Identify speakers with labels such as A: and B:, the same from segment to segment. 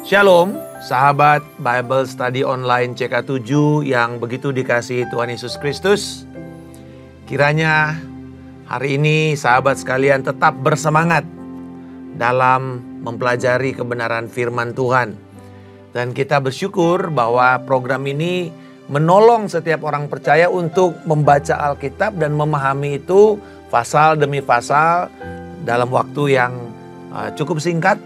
A: Shalom, sahabat Bible Study Online CK7 yang begitu dikasihi Tuhan Yesus Kristus. Kiranya hari ini sahabat sekalian tetap bersemangat dalam mempelajari kebenaran firman Tuhan. Dan kita bersyukur bahwa program ini menolong setiap orang percaya untuk membaca Alkitab dan memahami itu pasal demi pasal dalam waktu yang cukup singkat.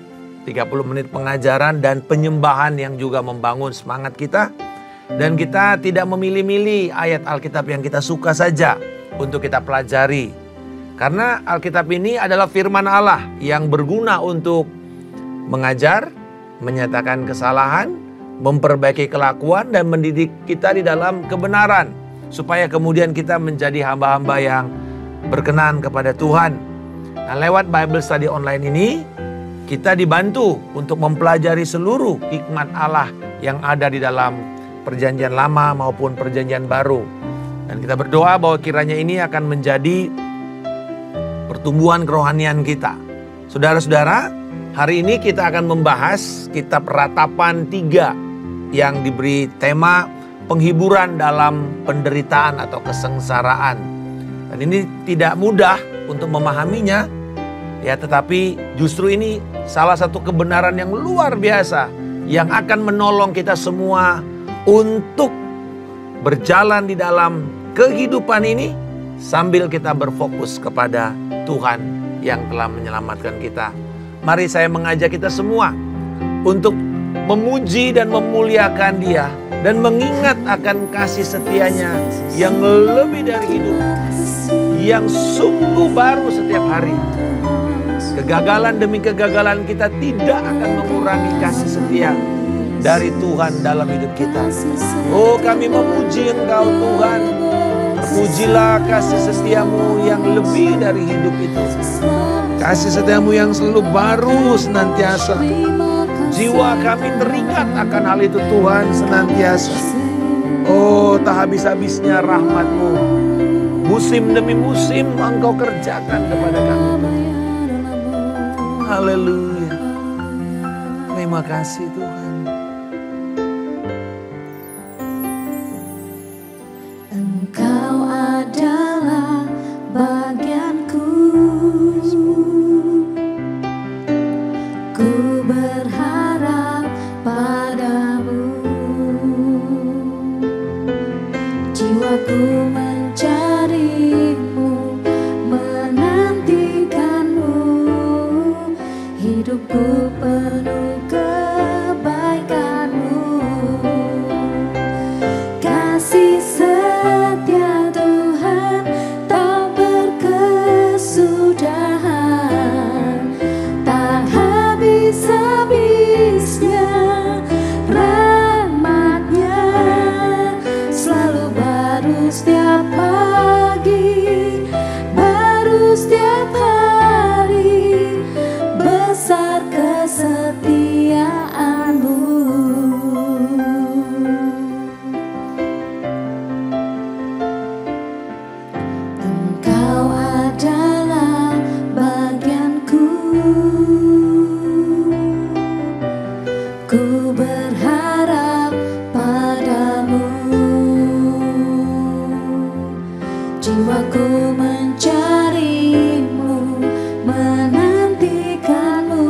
A: 30 menit pengajaran dan penyembahan yang juga membangun semangat kita. Dan kita tidak memilih-milih ayat Alkitab yang kita suka saja untuk kita pelajari. Karena Alkitab ini adalah firman Allah yang berguna untuk mengajar, menyatakan kesalahan, memperbaiki kelakuan dan mendidik kita di dalam kebenaran. Supaya kemudian kita menjadi hamba-hamba yang berkenan kepada Tuhan. Nah, lewat Bible Study Online ini kita dibantu untuk mempelajari seluruh hikmat Allah yang ada di dalam perjanjian lama maupun perjanjian baru. Dan kita berdoa bahwa kiranya ini akan menjadi pertumbuhan kerohanian kita. Saudara-saudara, hari ini kita akan membahas kitab Ratapan 3 yang diberi tema penghiburan dalam penderitaan atau kesengsaraan. Dan ini tidak mudah untuk memahaminya. Ya, tetapi justru ini salah satu kebenaran yang luar biasa yang akan menolong kita semua untuk berjalan di dalam kehidupan ini sambil kita berfokus kepada Tuhan yang telah menyelamatkan kita. Mari saya mengajak kita semua untuk memuji dan memuliakan Dia dan mengingat akan kasih setianya yang lebih dari hidup, yang sungguh baru setiap hari. Kegagalan demi kegagalan kita tidak akan mengurangi kasih setia dari Tuhan dalam hidup kita. Oh, kami memuji Engkau Tuhan. Terpujilah kasih setiamu yang lebih dari hidup itu. Kasih setiamu yang selalu baru senantiasa. Jiwa kami terikat akan hal itu Tuhan senantiasa. Oh, tak habis-habisnya rahmat-Mu. Musim demi musim Engkau kerjakan kepada kami Tuhan. Haleluya. Terima kasih Tuhan.
B: Engkau adalah bagianku. Ku berharap padamu. Jiwaku mencarimu, menantikanmu. Hidupku penuh kebaikanmu. Kasih setia Tuhan tak berkesudahan, tak habis-habisnya rahmat-Nya, selalu baru setiap pagi, baru setiap hari, besar kesetiaan-Mu. Engkau adalah bagianku. Ku berharap padamu. Jiwaku mencarimu, menantikanmu.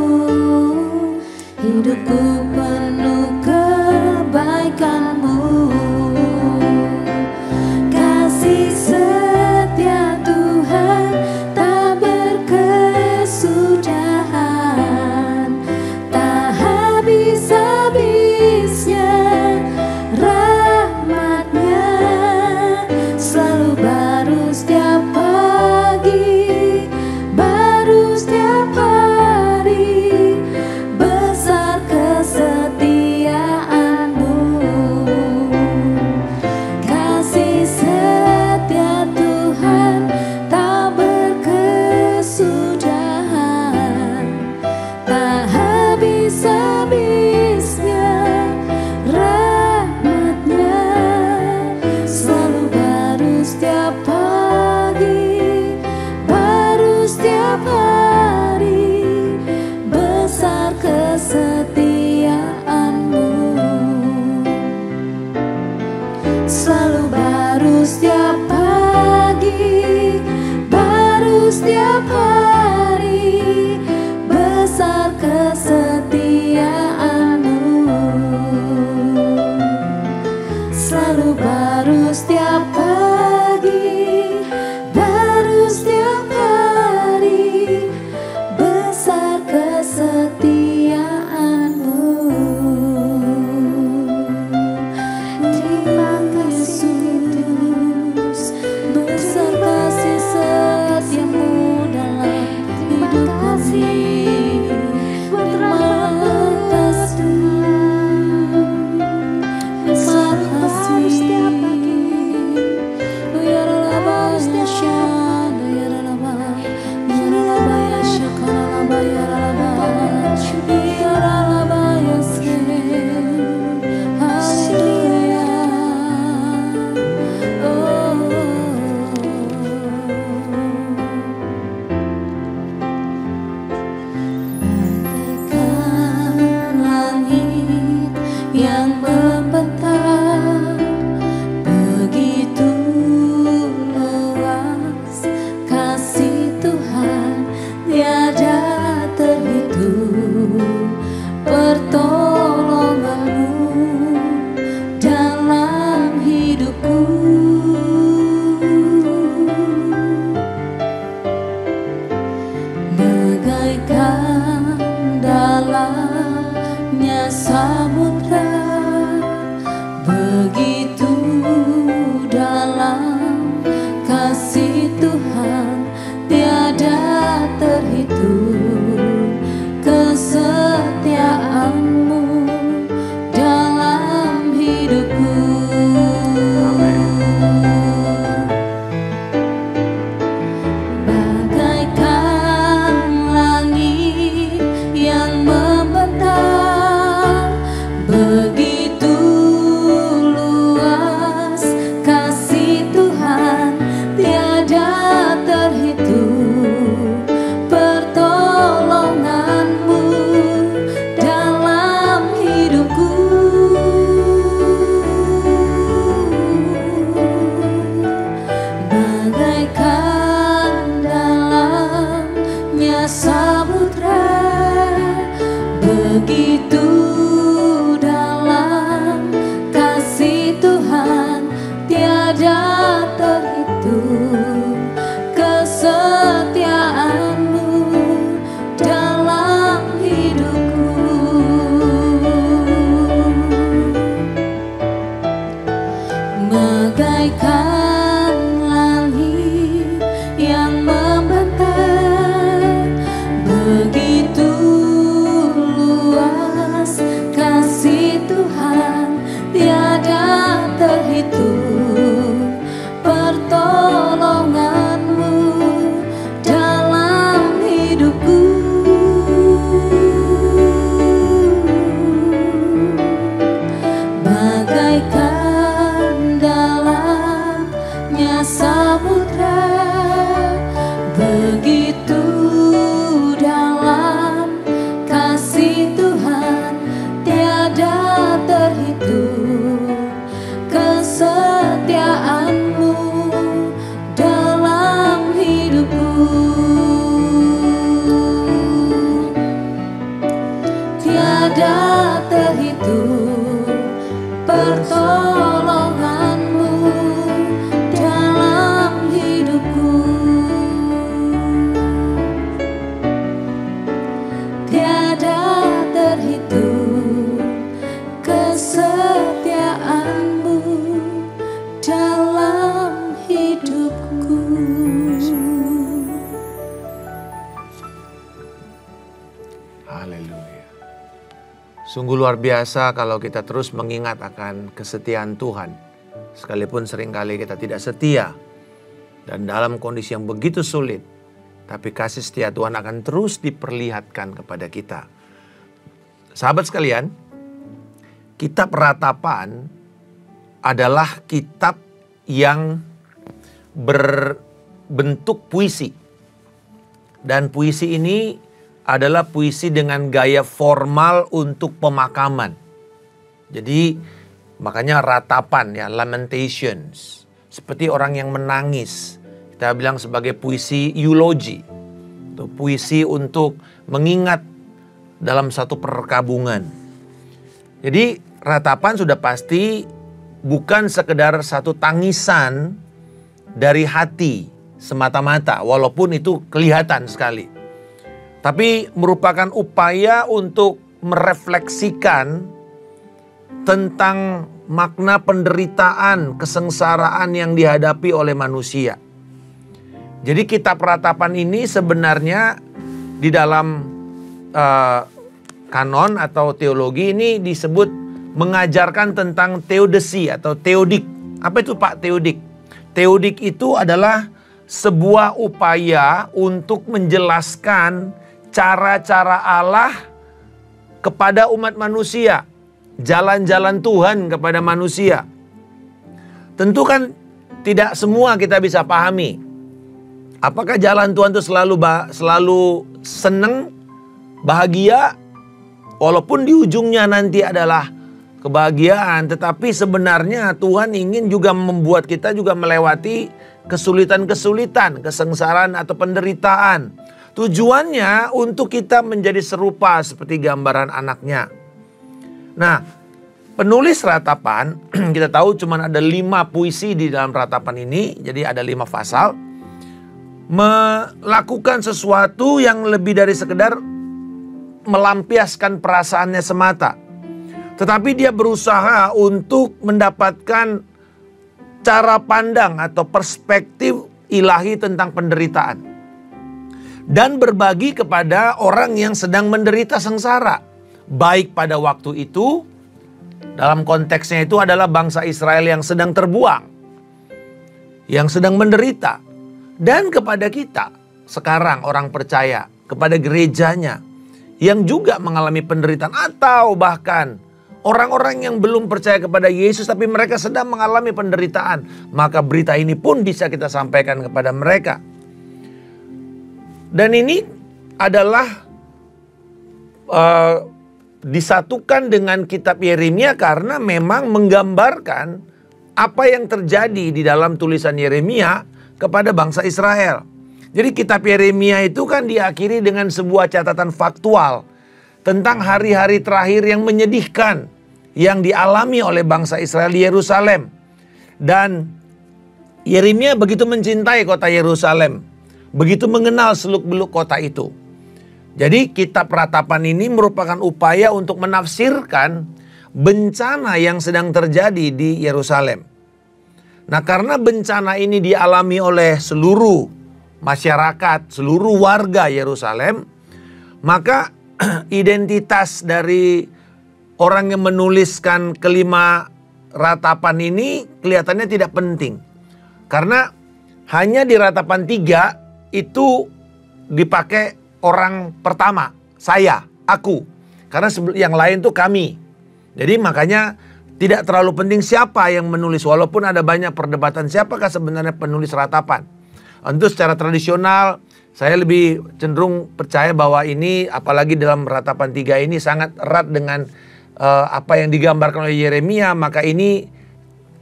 B: besar kesetiaan-Mu. Selalu baru setiap pagi, baru setiap hari, besar kesetiaan-Mu. Terima kasih Yesus, besar kasih setia-Mu dalam hidup kami. Terima kasih, besar kasih setiap pagi. Bagaikan langit yang membentang, begitu luas kasih Tuhan, tiada terhitung pertolongan-Mu dalam hidupku. Bagaikan dalamnya samudra, begitu dalam kasih Tuhan, tiada terhitung kesetiaan-Mu dalam hidupku. Bagaikan langit yang membentang, begitu luas kasih Tuhan, tiada terhitung pertolongan-Mu dalam hidupku. Bagaikan dalamnya samudra, begitu dalam kasih Tuhan, tiada terhitung kesetiaan-Mu dalam hidupku. Bagaikan langit yang membentang, begitu luas kasih Tuhan, tiada terhitung pertolongan-Mu dalam hidupku. Bagaikan dalamnya samudra, begitu dalam kasih Tuhan, tiada terhitung kesetiaan-Mu dalam hidupku. Tiada terhitung pertolongan-Mu dalam hidupku. Tiada terhitung kesetiaan-Mu dalam hidupku.
A: Haleluya. Sungguh luar biasa kalau kita terus mengingat akan kesetiaan Tuhan. Sekalipun seringkali kita tidak setia dan dalam kondisi yang begitu sulit, tapi kasih setia Tuhan akan terus diperlihatkan kepada kita. Sahabat sekalian, kitab Ratapan adalah kitab yang berbentuk puisi. Dan puisi ini adalah puisi dengan gaya formal untuk pemakaman. Jadi makanya ratapan ya, lamentations. Seperti orang yang menangis. Kita bilang sebagai puisi eulogi. Itu puisi untuk mengingat dalam satu perkabungan. Jadi ratapan sudah pasti bukan sekedar satu tangisan dari hati semata-mata, walaupun itu kelihatan sekali. Tapi merupakan upaya untuk merefleksikan tentang makna penderitaan, kesengsaraan yang dihadapi oleh manusia. Jadi kitab ratapan ini sebenarnya di dalam kanon atau teologi ini disebut mengajarkan tentang teodisi atau teodik. Apa itu Pak teodik? Teodik itu adalah sebuah upaya untuk menjelaskan cara-cara Allah kepada umat manusia. Jalan-jalan Tuhan kepada manusia. Tentu kan tidak semua kita bisa pahami. Apakah jalan Tuhan itu selalu senang, bahagia, walaupun di ujungnya nanti adalah kebahagiaan. Tetapi sebenarnya Tuhan ingin juga membuat kita juga melewati kesulitan-kesulitan, kesengsaraan atau penderitaan. Tujuannya untuk kita menjadi serupa seperti gambaran anaknya. Nah, penulis ratapan, kita tahu cuma ada 5 puisi di dalam ratapan ini, jadi ada 5 pasal. Melakukan sesuatu yang lebih dari sekedar melampiaskan perasaannya semata. Tetapi dia berusaha untuk mendapatkan cara pandang atau perspektif ilahi tentang penderitaan. Dan berbagi kepada orang yang sedang menderita sengsara. Baik pada waktu itu, dalam konteksnya itu adalah bangsa Israel yang sedang terbuang, yang sedang menderita. Dan kepada kita, sekarang orang percaya, kepada gerejanya, yang juga mengalami penderitaan. Atau bahkan orang-orang yang belum percaya kepada Yesus, tapi mereka sedang mengalami penderitaan. Maka berita ini pun bisa kita sampaikan kepada mereka. Dan ini adalah disatukan dengan kitab Yeremia karena memang menggambarkan apa yang terjadi di dalam tulisan Yeremia kepada bangsa Israel. Jadi kitab Yeremia itu kan diakhiri dengan sebuah catatan faktual tentang hari-hari terakhir yang menyedihkan yang dialami oleh bangsa Israel di Yerusalem. Dan Yeremia begitu mencintai kota Yerusalem, begitu mengenal seluk-beluk kota itu. Jadi kitab ratapan ini merupakan upaya untuk menafsirkan bencana yang sedang terjadi di Yerusalem. Nah, karena bencana ini dialami oleh seluruh masyarakat, seluruh warga Yerusalem, maka identitas dari orang yang menuliskan kelima ratapan ini kelihatannya tidak penting. Karena hanya di ratapan 3 itu dipakai orang pertama, saya, aku. Karena yang lain tuh kami. Jadi makanya tidak terlalu penting siapa yang menulis. Walaupun ada banyak perdebatan siapakah sebenarnya penulis ratapan. Tentu secara tradisional saya lebih cenderung percaya bahwa ini apalagi dalam ratapan 3 ini sangat erat dengan apa yang digambarkan oleh Yeremia. Maka ini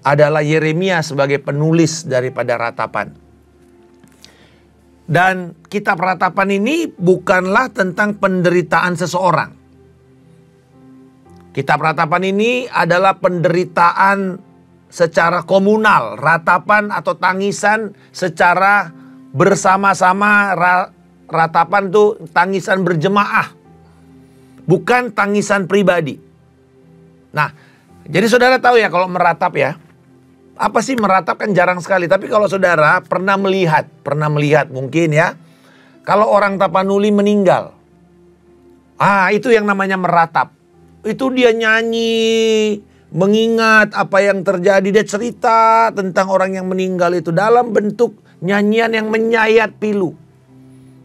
A: adalah Yeremia sebagai penulis daripada ratapan. Dan kitab ratapan ini bukanlah tentang penderitaan seseorang. Kitab ratapan ini adalah penderitaan secara komunal. Ratapan atau tangisan secara bersama-sama. Ratapan itu tangisan berjemaah. Bukan tangisan pribadi. Nah, jadi saudara tahu ya kalau meratap ya. Apa sih meratap kan jarang sekali. Tapi kalau saudara pernah melihat mungkin ya. Kalau orang Tapanuli meninggal. Itu yang namanya meratap. Itu dia nyanyi, mengingat apa yang terjadi. Dia cerita tentang orang yang meninggal itu dalam bentuk nyanyian yang menyayat pilu.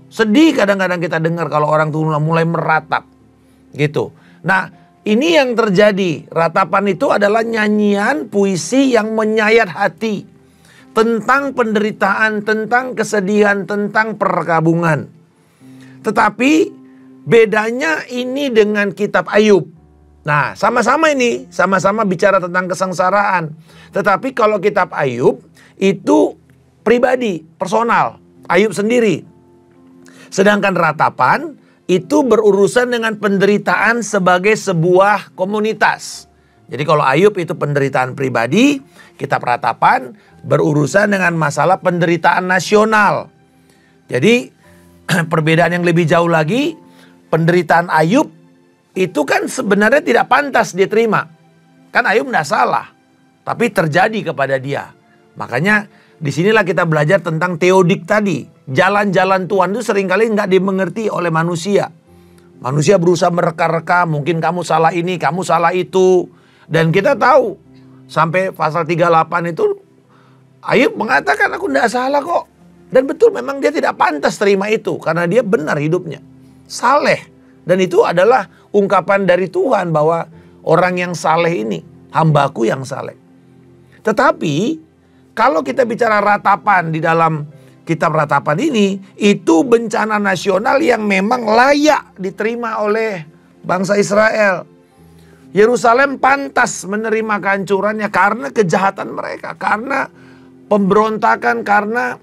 A: Sedih kadang-kadang kita dengar kalau orang tuh mulai meratap. Gitu. Nah, ini yang terjadi. Ratapan itu adalah nyanyian puisi yang menyayat hati. Tentang penderitaan, tentang kesedihan, tentang perkabungan. Tetapi bedanya ini dengan kitab Ayub. Nah, sama-sama bicara tentang kesengsaraan. Tetapi kalau kitab Ayub itu pribadi, personal. Ayub sendiri. Sedangkan ratapan itu berurusan dengan penderitaan sebagai sebuah komunitas. Jadi kalau Ayub itu penderitaan pribadi, kitab Ratapan berurusan dengan masalah penderitaan nasional. Jadi perbedaan yang lebih jauh lagi, penderitaan Ayub itu kan sebenarnya tidak pantas diterima. Kan Ayub tidak salah, tapi terjadi kepada dia. Makanya disinilah kita belajar tentang teodik tadi. Jalan-jalan Tuhan itu seringkali nggak dimengerti oleh manusia. Manusia berusaha mereka-reka, mungkin kamu salah ini, kamu salah itu. Dan kita tahu, sampai pasal 38 itu, Ayub mengatakan aku tidak salah kok. Dan betul memang dia tidak pantas terima itu, karena dia benar hidupnya. Saleh. Dan itu adalah ungkapan dari Tuhan bahwa orang yang saleh ini, hambaku yang saleh. Tetapi, kalau kita bicara ratapan di dalam kitab Ratapan ini, itu bencana nasional yang memang layak diterima oleh bangsa Israel. Yerusalem pantas menerima kehancurannya karena kejahatan mereka, karena pemberontakan, karena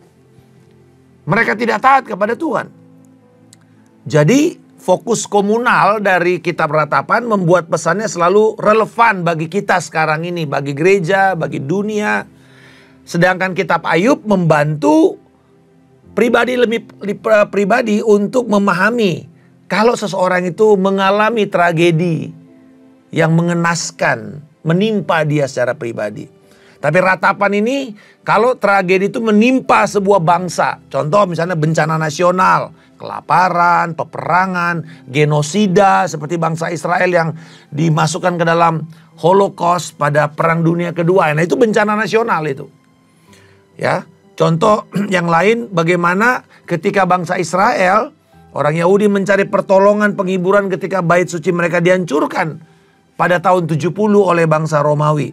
A: mereka tidak taat kepada Tuhan. Jadi fokus komunal dari kitab Ratapan membuat pesannya selalu relevan bagi kita sekarang ini, bagi gereja, bagi dunia. Sedangkan kitab Ayub membantu pribadi untuk memahami kalau seseorang itu mengalami tragedi yang mengenaskan, menimpa dia secara pribadi. Tapi Ratapan ini kalau tragedi itu menimpa sebuah bangsa, contoh misalnya bencana nasional, kelaparan, peperangan, genosida seperti bangsa Israel yang dimasukkan ke dalam Holocaust pada Perang Dunia Kedua. Nah itu bencana nasional itu. Ya. Contoh yang lain bagaimana ketika bangsa Israel, orang Yahudi mencari pertolongan penghiburan ketika bait suci mereka dihancurkan pada tahun 70 oleh bangsa Romawi.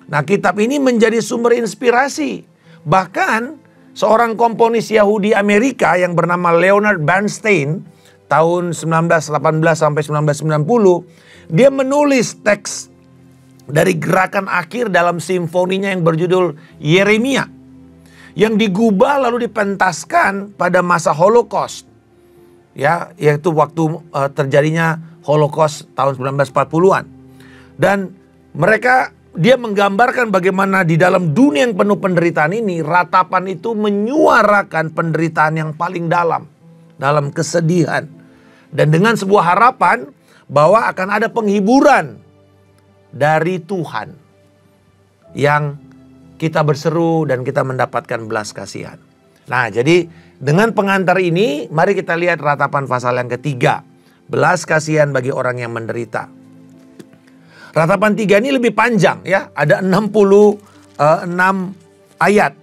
A: Nah kitab ini menjadi sumber inspirasi. Bahkan seorang komponis Yahudi Amerika yang bernama Leonard Bernstein tahun 1918 sampai 1990, dia menulis teks dari gerakan akhir dalam simfoninya yang berjudul Yeremia, yang digubah lalu dipentaskan pada masa Holocaust. Ya, yaitu waktu terjadinya Holocaust tahun 1940-an. Dan dia menggambarkan bagaimana di dalam dunia yang penuh penderitaan ini, Ratapan itu menyuarakan penderitaan yang paling dalam kesedihan. Dan dengan sebuah harapan bahwa akan ada penghiburan dari Tuhan yang kita berseru dan kita mendapatkan belas kasihan. Nah jadi dengan pengantar ini mari kita lihat Ratapan pasal yang ketiga. Belas kasihan bagi orang yang menderita. Ratapan 3 ini lebih panjang ya. Ada 66 ayat.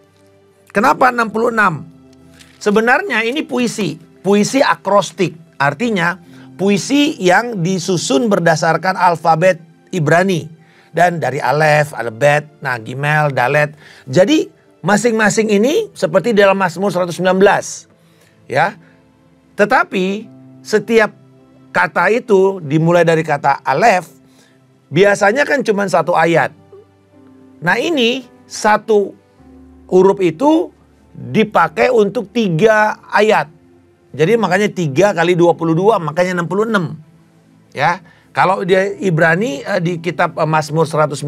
A: Kenapa 66? Sebenarnya ini puisi. Puisi akrostik. Artinya puisi yang disusun berdasarkan alfabet Ibrani. Dan dari Alef, ada Bet, nah Gimel, Dalet. Jadi masing-masing ini seperti dalam Mazmur 119. Ya. Tetapi setiap kata itu dimulai dari kata Alef, biasanya kan cuma satu ayat. Nah ini satu huruf itu dipakai untuk 3 ayat. Jadi makanya 3 kali 22 makanya 66. Ya. Kalau dia Ibrani di kitab Mazmur 119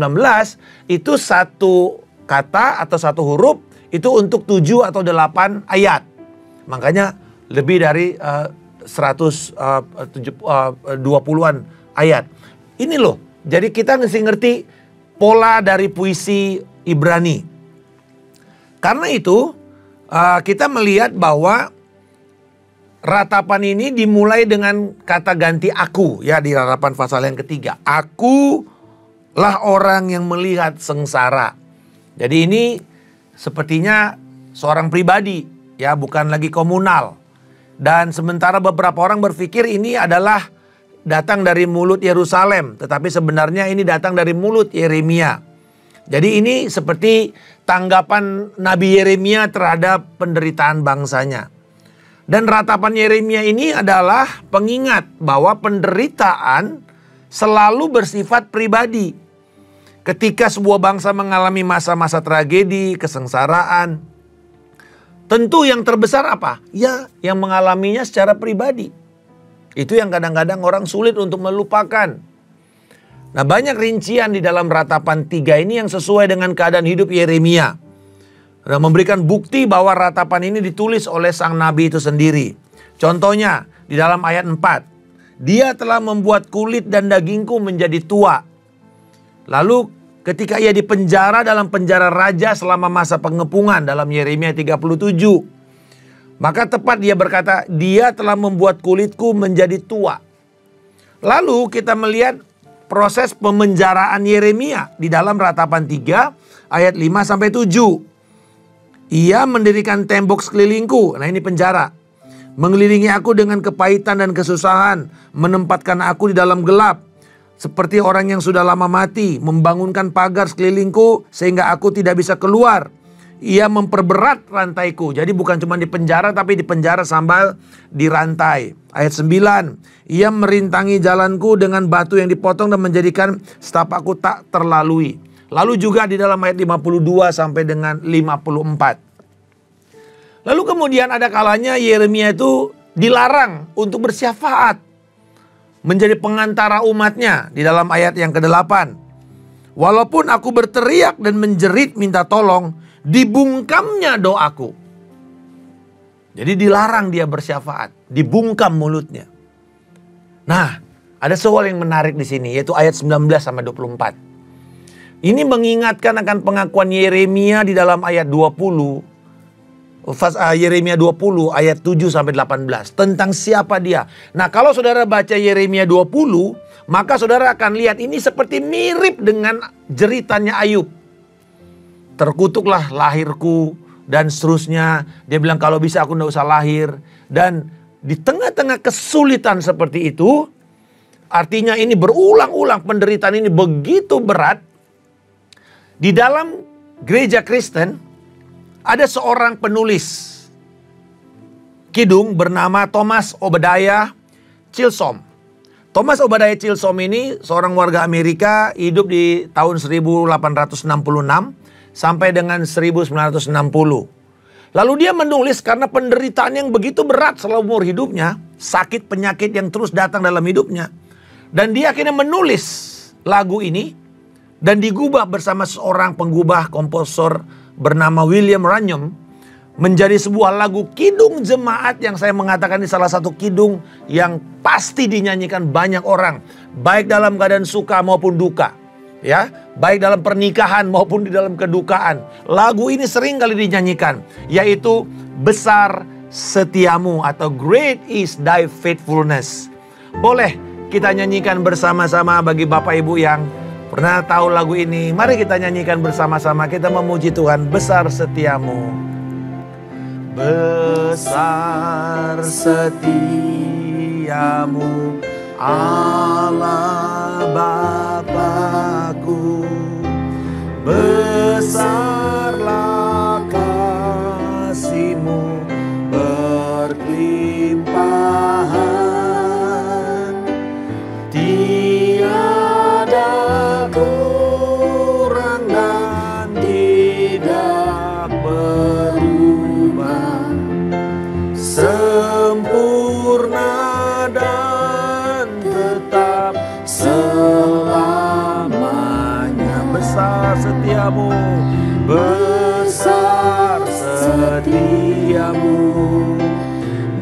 A: itu satu kata atau satu huruf itu untuk 7 atau 8 ayat. Makanya lebih dari 120-an ayat. Ini loh, jadi kita mesti ngerti pola dari puisi Ibrani. Karena itu kita melihat bahwa Ratapan ini dimulai dengan kata ganti aku ya di Ratapan pasal yang ketiga. Akulah orang yang melihat sengsara. Jadi ini sepertinya seorang pribadi ya, bukan lagi komunal. Dan sementara beberapa orang berpikir ini adalah datang dari mulut Yerusalem, tetapi sebenarnya ini datang dari mulut Yeremia. Jadi ini seperti tanggapan Nabi Yeremia terhadap penderitaan bangsanya. Dan Ratapan Yeremia ini adalah pengingat bahwa penderitaan selalu bersifat pribadi. Ketika sebuah bangsa mengalami masa-masa tragedi, kesengsaraan, tentu yang terbesar apa? Ya, yang mengalaminya secara pribadi. Itu yang kadang-kadang orang sulit untuk melupakan. Nah, banyak rincian di dalam ratapan 3 ini yang sesuai dengan keadaan hidup Yeremia. Dan memberikan bukti bahwa ratapan ini ditulis oleh sang nabi itu sendiri. Contohnya di dalam ayat 4. Dia telah membuat kulit dan dagingku menjadi tua. Lalu ketika ia dipenjara dalam penjara raja selama masa pengepungan dalam Yeremia 37. Maka tepat dia berkata, dia telah membuat kulitku menjadi tua. Lalu kita melihat proses pemenjaraan Yeremia di dalam ratapan 3 ayat 5-7. Ia mendirikan tembok sekelilingku. Nah, ini penjara. Mengelilingi aku dengan kepahitan dan kesusahan. Menempatkan aku di dalam gelap. Seperti orang yang sudah lama mati. Membangunkan pagar sekelilingku sehingga aku tidak bisa keluar. Ia memperberat rantaiku. Jadi bukan cuma di penjara tapi di penjara sambil dirantai. Ayat 9. Ia merintangi jalanku dengan batu yang dipotong dan menjadikan setapakku tak terlalui. Lalu juga di dalam ayat 52 sampai dengan 54. Lalu kemudian ada kalanya Yeremia itu dilarang untuk bersyafaat. Menjadi pengantara umatnya di dalam ayat yang ke-8. Walaupun aku berteriak dan menjerit minta tolong, dibungkamnya doaku. Jadi dilarang dia bersyafaat, dibungkam mulutnya. Nah, ada soal yang menarik di sini yaitu ayat 19-24. Ini mengingatkan akan pengakuan Yeremia di dalam ayat 20. Yeremia 20 ayat 7-18 tentang siapa dia. Nah, kalau saudara baca Yeremia 20, maka saudara akan lihat ini seperti mirip dengan jeritannya Ayub. Terkutuklah lahirku dan seterusnya. Dia bilang kalau bisa aku tidak usah lahir. Dan di tengah-tengah kesulitan seperti itu, artinya ini berulang-ulang, penderitaan ini begitu berat. Di dalam gereja Kristen ada seorang penulis kidung bernama Thomas Obadiah Chilsom. Thomas Obadiah Chilsom ini seorang warga Amerika, hidup di tahun 1866 sampai dengan 1960. Lalu dia menulis karena penderitaan yang begitu berat selama umur hidupnya, sakit penyakit yang terus datang dalam hidupnya. Dan dia akhirnya menulis lagu ini dan digubah bersama seorang penggubah komposer bernama William Ranyem menjadi sebuah lagu kidung jemaat yang saya mengatakan ini salah satu kidung yang pasti dinyanyikan banyak orang, baik dalam keadaan suka maupun duka. Ya, baik dalam pernikahan maupun di dalam kedukaan. Lagu ini sering kali dinyanyikan, yaitu Besar Setiamu atau Great is Thy Faithfulness. Boleh kita nyanyikan bersama-sama bagi Bapak Ibu yang pernah tahu lagu ini. Mari kita nyanyikan bersama-sama, kita memuji Tuhan. Besar Setiamu. Besar setiamu Allah Bapakku, besarlah kasih-Mu berlimpahan, tiada kurang dan tidak berubah, sempurna dan tetap selamanya. Besar setiamu, besar setiamu,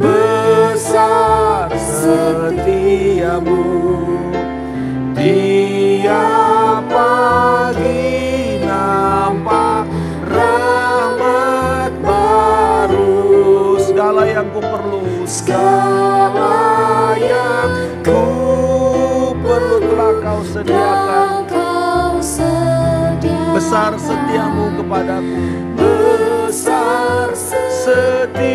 A: besar setiamu. Tiap pagi nampak rahmat baru. Segala yang ku perlu, segala yang ku perlu telah Kau sediakan. Besar setiamu kepadaku, besar setiamu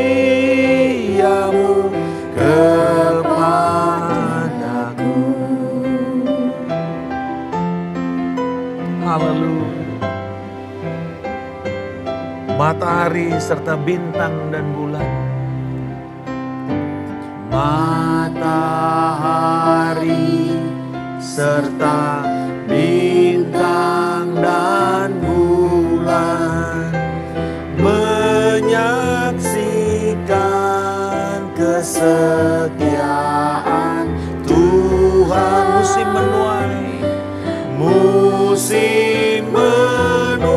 A: kepadaku. Haleluya. Matahari serta bintang dan bulan, matahari serta bintang dan bulan menyaksikan kesetiaan musim menuai, musim menuai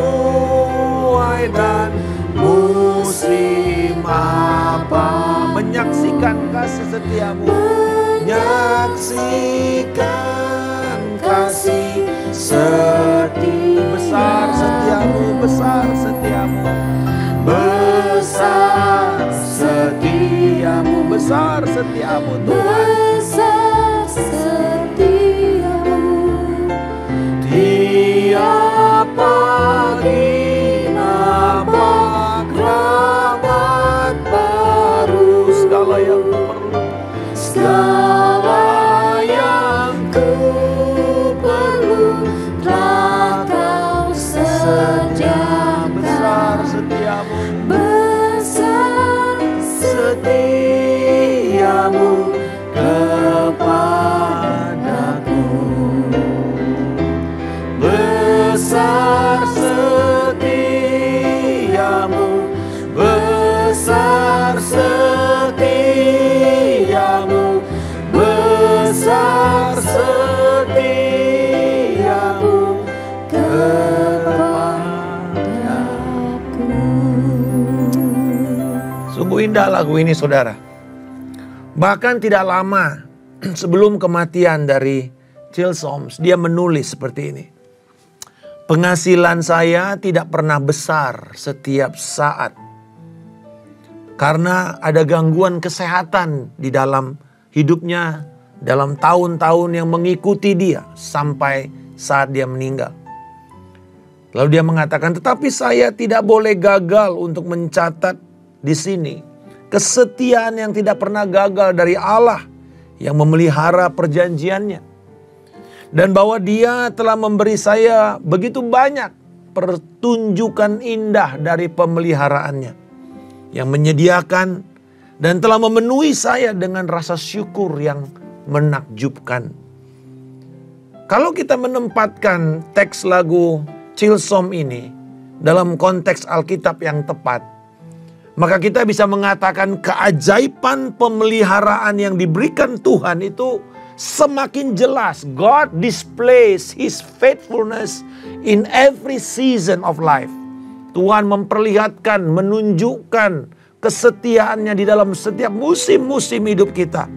A: dan musim apa? Menyaksikan kasih setiamu, menyaksikan kasih setia. Besar setiamu, besar setiamu, besar setiamu, besar setiamu Tuhan.
B: Besar setiamu,
A: Tiap pagi nampak rahmat baru. Segala yang ku perlu, segala yang ku perlu telah Kau sediakan. Besar setiamu,
B: besar
A: setiamu kepadaku. Besar setiamu, besar setiamu, besar setiamu kepadaku. Sungguh indah lagu ini, saudara. Bahkan tidak lama sebelum kematian dari Chilsoms, dia menulis seperti ini. Penghasilan saya tidak pernah besar setiap saat, karena ada gangguan kesehatan di dalam hidupnya dalam tahun-tahun yang mengikuti dia sampai saat dia meninggal. Lalu dia mengatakan, tetapi saya tidak boleh gagal untuk mencatat di sini kesetiaan yang tidak pernah gagal dari Allah yang memelihara perjanjiannya. Dan bahwa dia telah memberi saya begitu banyak pertunjukan indah dari pemeliharaannya, yang menyediakan dan telah memenuhi saya dengan rasa syukur yang menakjubkan. Kalau kita menempatkan teks lagu Chilsom ini dalam konteks Alkitab yang tepat, maka kita bisa mengatakan keajaiban pemeliharaan yang diberikan Tuhan itu semakin jelas. God displays His faithfulness in every season of life. Tuhan memperlihatkan, menunjukkan kesetiaannya di dalam setiap musim-musim hidup kita.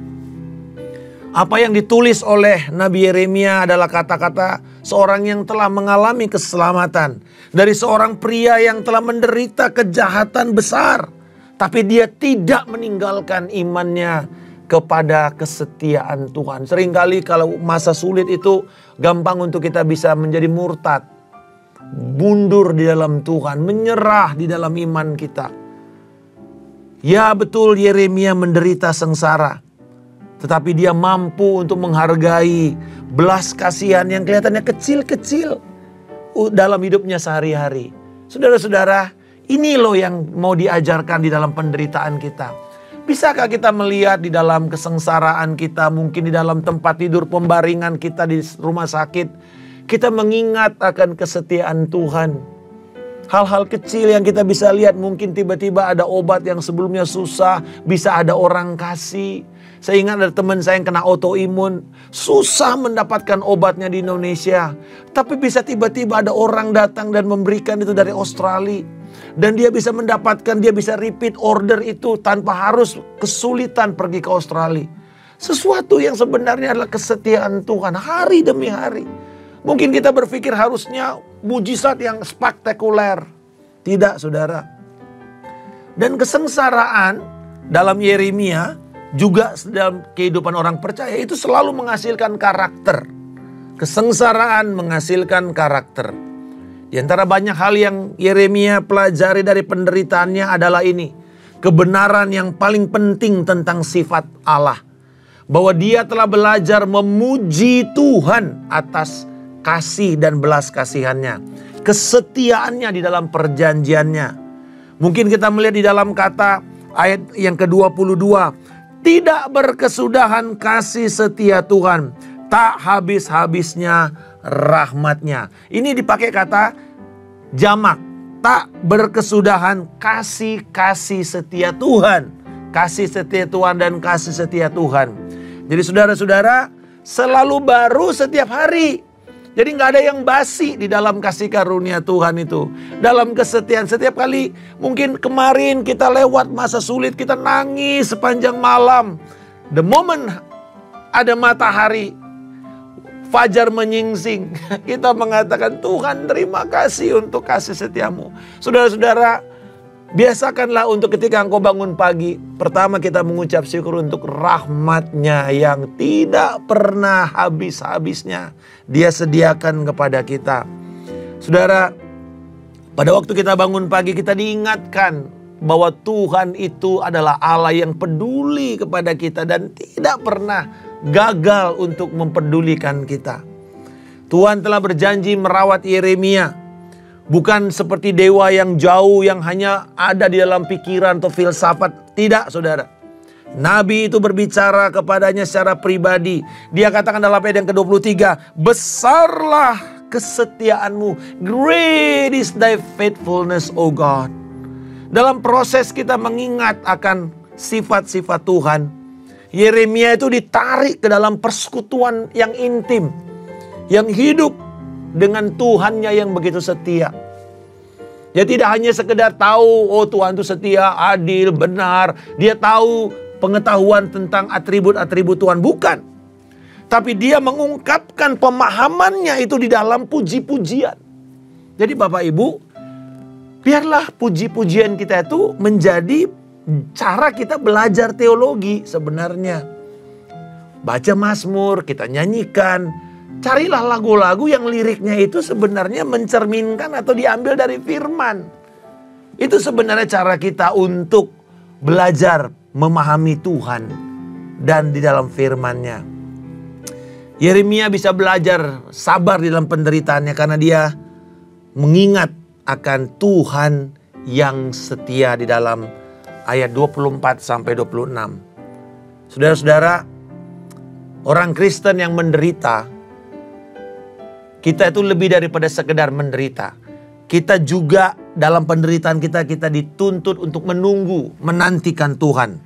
A: Apa yang ditulis oleh Nabi Yeremia adalah kata-kata seorang yang telah mengalami keselamatan. Dari seorang pria yang telah menderita kejahatan besar, tapi dia tidak meninggalkan imannya kepada kesetiaan Tuhan. Seringkali kalau masa sulit itu gampang untuk kita bisa menjadi murtad, mundur di dalam Tuhan, menyerah di dalam iman kita. Ya betul, Yeremia menderita sengsara, tetapi dia mampu untuk menghargai belas kasihan yang kelihatannya kecil-kecil dalam hidupnya sehari-hari. Saudara-saudara, ini loh yang mau diajarkan di dalam penderitaan kita. Bisakah kita melihat di dalam kesengsaraan kita, mungkin di dalam tempat tidur pembaringan kita di rumah sakit, kita mengingat akan kesetiaan Tuhan. Hal-hal kecil yang kita bisa lihat, mungkin tiba-tiba ada obat yang sebelumnya susah, bisa ada orang kasih. Saya ingat ada teman saya yang kena autoimun, susah mendapatkan obatnya di Indonesia. Tapi bisa tiba-tiba ada orang datang dan memberikan itu dari Australia. Dan dia bisa mendapatkan, dia bisa repeat order itu tanpa harus kesulitan pergi ke Australia. Sesuatu yang sebenarnya adalah kesetiaan Tuhan hari demi hari. Mungkin kita berpikir harusnya mujizat yang spektakuler. Tidak, saudara. Dan kesengsaraan dalam Yeremia, juga dalam kehidupan orang percaya, itu selalu menghasilkan karakter. Kesengsaraan menghasilkan karakter. Di antara banyak hal yang Yeremia pelajari dari penderitaannya adalah ini. Kebenaran yang paling penting tentang sifat Allah. Bahwa dia telah belajar memuji Tuhan atas kasih dan belas kasihannya. Kesetiaannya di dalam perjanjiannya. Mungkin kita melihat di dalam kata ayat yang ke-22. Tidak berkesudahan kasih setia Tuhan, tak habis-habisnya rahmatnya. Ini dipakai kata jamak. Tak berkesudahan kasih setia Tuhan. Kasih setia Tuhan dan kasih setia Tuhan. Jadi saudara-saudara, selalu baru setiap hari. Jadi nggak ada yang basi di dalam kasih karunia Tuhan itu. Dalam kesetiaan, setiap kali mungkin kemarin kita lewat masa sulit, kita nangis sepanjang malam. The moment ada matahari, fajar menyingsing, kita mengatakan, Tuhan terima kasih untuk kasih setiamu. Saudara-saudara, biasakanlah untuk ketika engkau bangun pagi, pertama kita mengucap syukur untuk rahmat-Nya yang tidak pernah habis-habisnya. Dia sediakan kepada kita. Saudara, pada waktu kita bangun pagi kita diingatkan bahwa Tuhan itu adalah Allah yang peduli kepada kita dan tidak pernah gagal untuk mempedulikan kita. Tuhan telah berjanji merawat Yeremia. Bukan seperti dewa yang jauh yang hanya ada di dalam pikiran atau filsafat. Tidak, saudara. Nabi itu berbicara kepadanya secara pribadi. Dia katakan dalam ayat yang ke-23, besarlah kesetiaanmu. Great is thy faithfulness, O God. Dalam proses kita mengingat akan sifat-sifat Tuhan, Yeremia itu ditarik ke dalam persekutuan yang intim. Yang hidup dengan Tuhannya yang begitu setia. Dia tidak hanya sekedar tahu, oh Tuhan itu setia, adil, benar. Dia tahu pengetahuan tentang atribut-atribut Tuhan. Bukan. Tapi dia mengungkapkan pemahamannya itu di dalam puji-pujian. Jadi Bapak Ibu, biarlah puji-pujian kita itu menjadi cara kita belajar teologi sebenarnya. Baca Mazmur, kita nyanyikan. Carilah lagu-lagu yang liriknya itu sebenarnya mencerminkan atau diambil dari firman. Itu sebenarnya cara kita untuk belajar memahami Tuhan dan di dalam firman-Nya. Yeremia bisa belajar sabar di dalam penderitaannya karena dia mengingat akan Tuhan yang setia di dalam ayat 24 sampai 26. Saudara-saudara, orang Kristen yang menderita, kita itu lebih daripada sekedar menderita. Kita juga dalam penderitaan kita dituntut untuk menunggu, menantikan Tuhan.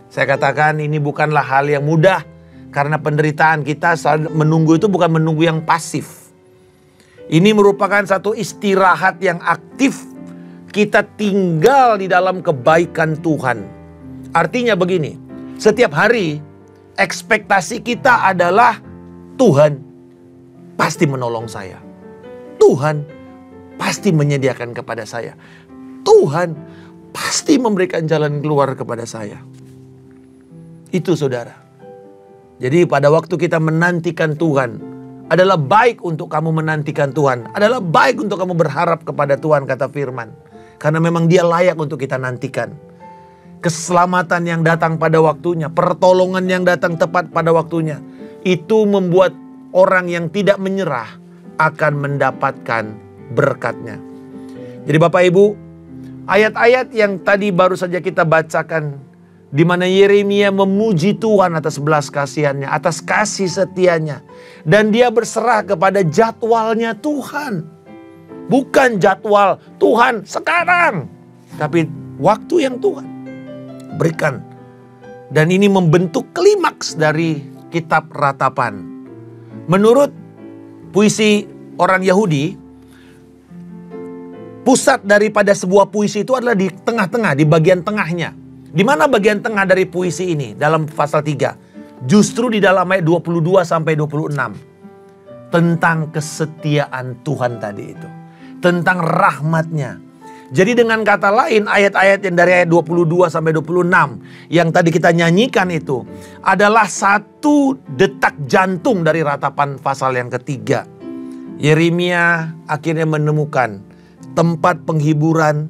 A: Saya katakan ini bukanlah hal yang mudah. Karena penderitaan kita menunggu itu bukan menunggu yang pasif. Ini merupakan satu istirahat yang aktif. Kita tinggal di dalam kebaikan Tuhan. Artinya begini, setiap hari ekspektasi kita adalah Tuhan pasti menolong saya. Tuhan pasti menyediakan kepada saya. Tuhan pasti memberikan jalan keluar kepada saya. Itu saudara. Jadi pada waktu kita menantikan Tuhan, adalah baik untuk kamu menantikan Tuhan. Adalah baik untuk kamu berharap kepada Tuhan, kata firman. Karena memang Dia layak untuk kita nantikan. Keselamatan yang datang pada waktunya, pertolongan yang datang tepat pada waktunya, itu membuat orang yang tidak menyerah akan mendapatkan berkatnya. Jadi Bapak Ibu, ayat-ayat yang tadi baru saja kita bacakan, di mana Yeremia memuji Tuhan atas belas kasihannya, atas kasih setianya. Dan dia berserah kepada jadwalnya Tuhan. Bukan jadwal Tuhan sekarang, tapi waktu yang Tuhan berikan. Dan ini membentuk klimaks dari kitab Ratapan. Menurut puisi orang Yahudi, pusat daripada sebuah puisi itu adalah di tengah-tengah, di bagian tengahnya. Di mana bagian tengah dari puisi ini dalam pasal 3? Justru di dalam ayat 22 sampai 26. Tentang kesetiaan Tuhan tadi itu. Tentang rahmat-Nya. Jadi dengan kata lain ayat-ayat yang dari ayat 22 sampai 26 yang tadi kita nyanyikan itu adalah satu detak jantung dari ratapan pasal yang ketiga. Yeremia akhirnya menemukan tempat penghiburan,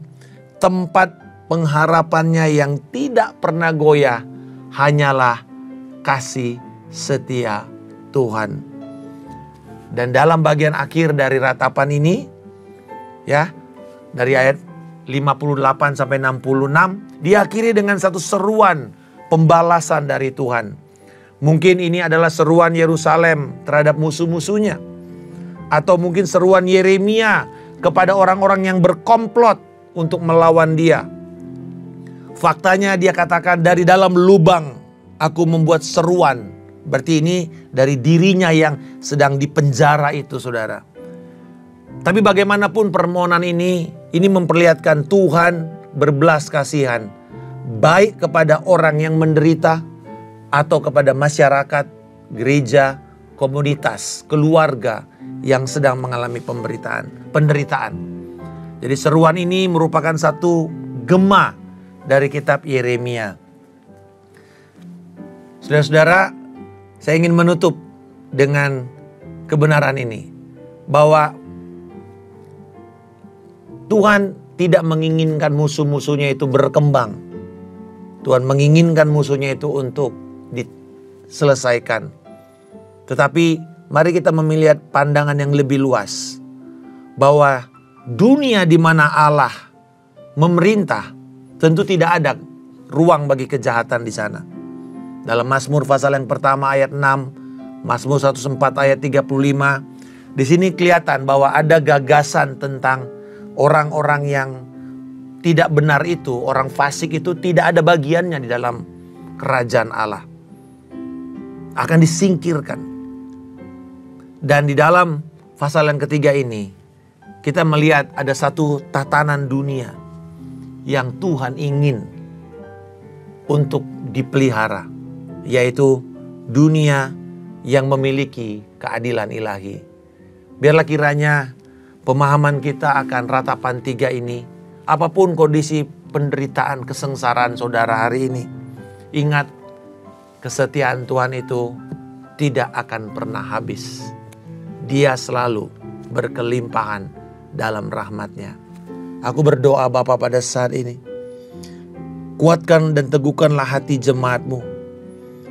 A: tempat pengharapannya yang tidak pernah goyah hanyalah kasih setia Tuhan. Dan dalam bagian akhir dari ratapan ini, ya, dari ayat 58 sampai 66, diakhiri dengan satu seruan pembalasan dari Tuhan. Mungkin ini adalah seruan Yerusalem terhadap musuh-musuhnya. Atau mungkin seruan Yeremia kepada orang-orang yang berkomplot untuk melawan dia. Faktanya dia katakan, dari dalam lubang aku membuat seruan Berarti ini dari dirinya yang sedang dipenjara itu, saudara. Tapi bagaimanapun permohonan ini memperlihatkan Tuhan berbelas kasihan. Baik kepada orang yang menderita atau kepada masyarakat, gereja, komunitas, keluarga yang sedang mengalami penderitaan. Jadi seruan ini merupakan satu gema dari kitab Yeremia. Saudara-saudara, saya ingin menutup dengan kebenaran ini. Bahwa Tuhan tidak menginginkan musuh-musuhnya itu berkembang. Tuhan menginginkan musuhnya itu untuk diselesaikan. Tetapi mari kita melihat pandangan yang lebih luas. Bahwa dunia di mana Allah memerintah, tentu tidak ada ruang bagi kejahatan di sana. Dalam Mazmur pasal yang pertama ayat 6, Mazmur 104 ayat 35, di sini kelihatan bahwa ada gagasan tentang orang-orang yang tidak benar itu, orang fasik itu tidak ada bagiannya di dalam kerajaan Allah. Akan disingkirkan. Dan di dalam pasal yang ketiga ini, kita melihat ada satu tatanan dunia yang Tuhan ingin untuk dipelihara, yaitu dunia yang memiliki keadilan ilahi. Biarlah kiranya pemahaman kita akan ratapan tiga ini, apapun kondisi penderitaan, kesengsaraan saudara hari ini, ingat kesetiaan Tuhan itu tidak akan pernah habis. Dia selalu berkelimpahan dalam rahmat-Nya. Aku berdoa Bapa pada saat ini, kuatkan dan teguhkanlah hati jemaat-Mu.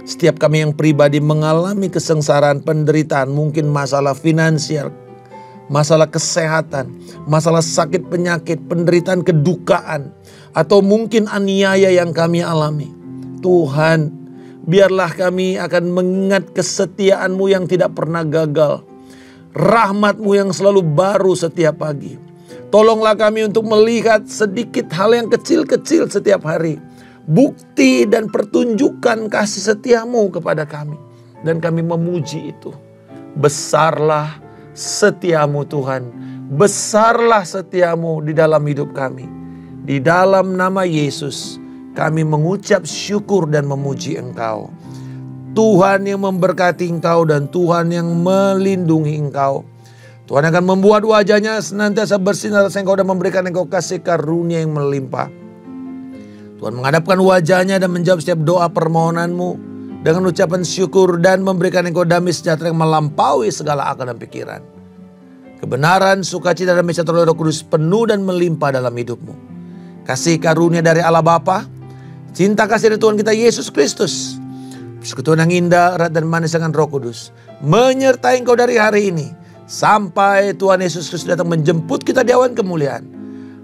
A: Setiap kami yang pribadi mengalami kesengsaraan, penderitaan, mungkin masalah finansial, masalah kesehatan, masalah sakit penyakit, penderitaan kedukaan, atau mungkin aniaya yang kami alami. Tuhan, biarlah kami akan mengingat kesetiaan-Mu yang tidak pernah gagal. Rahmat-Mu yang selalu baru setiap pagi. Tolonglah kami untuk melihat sedikit hal yang kecil-kecil setiap hari. Bukti dan pertunjukan kasih setia-Mu kepada kami. Dan kami memuji itu. Besarlah setiamu Tuhan, besarlah setiamu di dalam hidup kami. Di dalam nama Yesus kami mengucap syukur dan memuji Engkau. Tuhan yang memberkati Engkau dan Tuhan yang melindungi Engkau. Tuhan akan membuat wajahnya senantiasa bersinar atas Engkau dan memberikan Engkau kasih karunia yang melimpah. Tuhan menghadapkan wajahnya dan menjawab setiap doa permohonanmu dengan ucapan syukur dan memberikan Engkau damai sejahtera yang melampaui segala akal dan pikiran. Kebenaran, sukacita dan sejahtera Roh Kudus penuh dan melimpah dalam hidupmu. Kasih karunia dari Allah Bapa, cinta kasih dari Tuhan kita Yesus Kristus, persekutuan yang indah, erat dan manis dengan Roh Kudus menyertai engkau dari hari ini sampai Tuhan Yesus Kristus datang menjemput kita di awan kemuliaan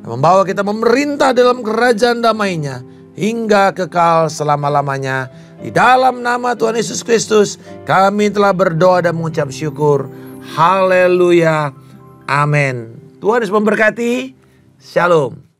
A: dan membawa kita memerintah dalam kerajaan damai-Nya hingga kekal selama-lamanya. Di dalam nama Tuhan Yesus Kristus kami telah berdoa dan mengucap syukur. Haleluya. Amin. Tuhan Yesus memberkati. Shalom.